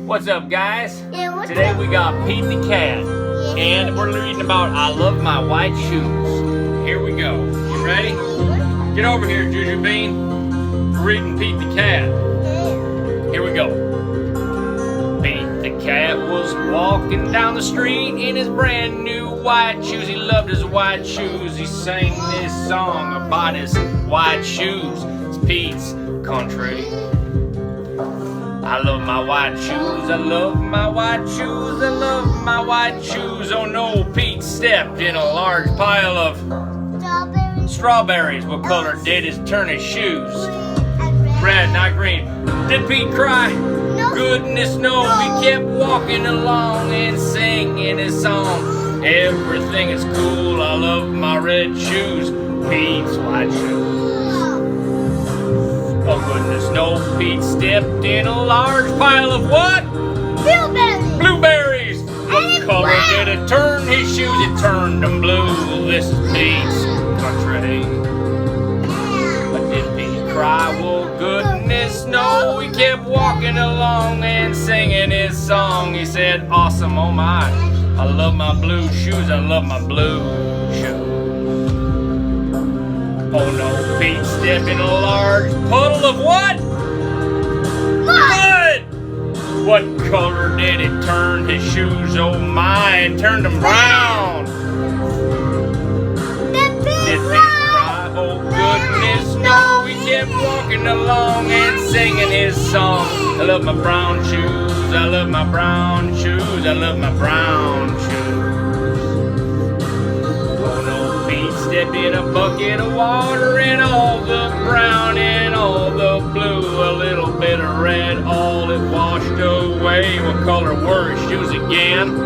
What's up, guys? Yeah, what's Today up? we got Pete the Cat, and we're reading about I Love My White Shoes. Here we go. You ready? Get over here, Juju Bean. We're reading Pete the Cat. Here we go. Pete the Cat was walking down the street in his brand new white shoes. He loved his white shoes. He sang this song about his white shoes. It's Pete's country. I love my white shoes, I love my white shoes, I love my white shoes. Oh no, Pete stepped in a large pile of strawberries. What color did his turn his shoes? Red, not green. Did Pete cry? No. Goodness no, he kept walking along and singing his song. Everything is cool, I love my red shoes, Pete's white shoes. Oh goodness no, Pete stepped in a large pile of what? Blueberries. Blueberries! What color did it turn his shoes? It turned them blue. This is Pete's country. But did Pete cry? Well, goodness no. He kept walking along and singing his song. He said, awesome, oh my. I love my blue shoes. I love my blue shoes. Oh no, Pete stepped in a large puddle of what? Mud! What color did it turn his shoes? Oh my, it turned them brown. Did Pete cry? Oh goodness no, he kept walking along and singing his song. I love my brown shoes, I love my brown shoes, I love my brown shoes. Stepped in a bucket of water and all the brown and all the blue, a little bit of red, all it washed away. What color were his shoes again?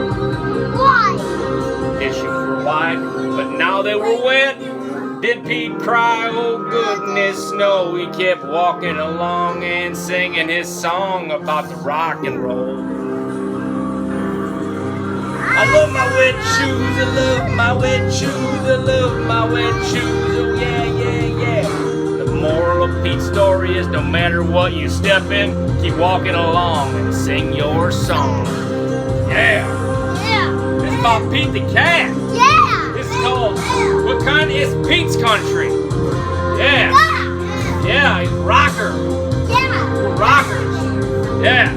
White. His shoes were white, but now they were wet. Did Pete cry? Oh goodness no. He kept walking along and singing his song about the rock and roll. I love my wet shoes, I love my wet shoes, I love my wet shoes, oh yeah, yeah, yeah. The moral of Pete's story is no matter what you step in, keep walking along and sing your song. Yeah. Yeah. This is about Pete the Cat. Yeah. This is called, what kind is Pete's country? Yeah. Yeah, he's a rocker. Yeah. We're rockers. Yeah.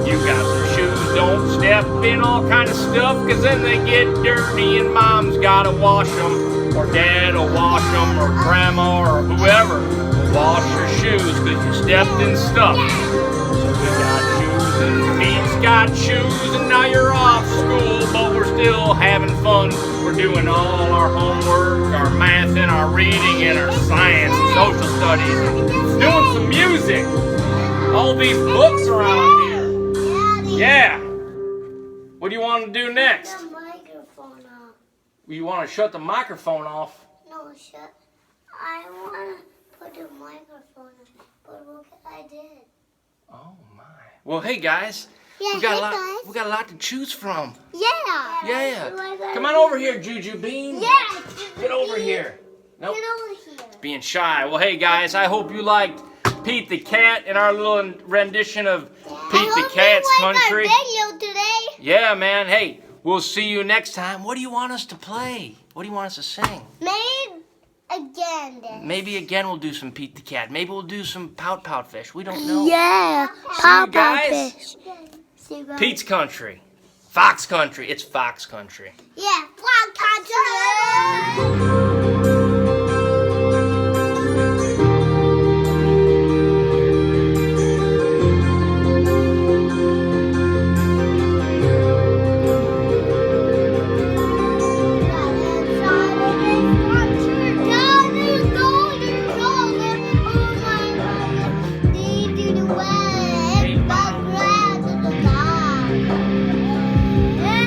You got some shoes, don't step in all kind of stuff, cause then they get dirty and mom's gotta wash them, or dad'll wash them, or grandma, or whoever will wash your shoes, cause you stepped in stuff. So we got shoes and Pete's got shoes, and now you're off school, but we're still having fun. We're doing all our homework, our math and our reading and our science and social studies, and doing some music. All these books around here. Yeah. What do you want to do next? The microphone off. You want to shut the microphone off? No, shut. I want to put the microphone on, but look, I did. Oh my. Well, hey guys. Yeah, we got hey a lot. guys. We got a lot to choose from. Yeah. Yeah. Come on over here, Juju Bean. Yeah. Get over here. Nope. Get over here. Being shy. Well, hey guys. I hope you liked Pete the Cat and our little rendition of Pete the Cat's country. Our video today. Yeah, man. Hey, we'll see you next time. What do you want us to play? What do you want us to sing? Maybe again. Then. Maybe again we'll do some Pete the Cat. Maybe we'll do some Pout Pout Fish. We don't know. Yeah. See you guys. See you guys. Pete's country. Fox country. It's Fox country. Yeah. Fox country.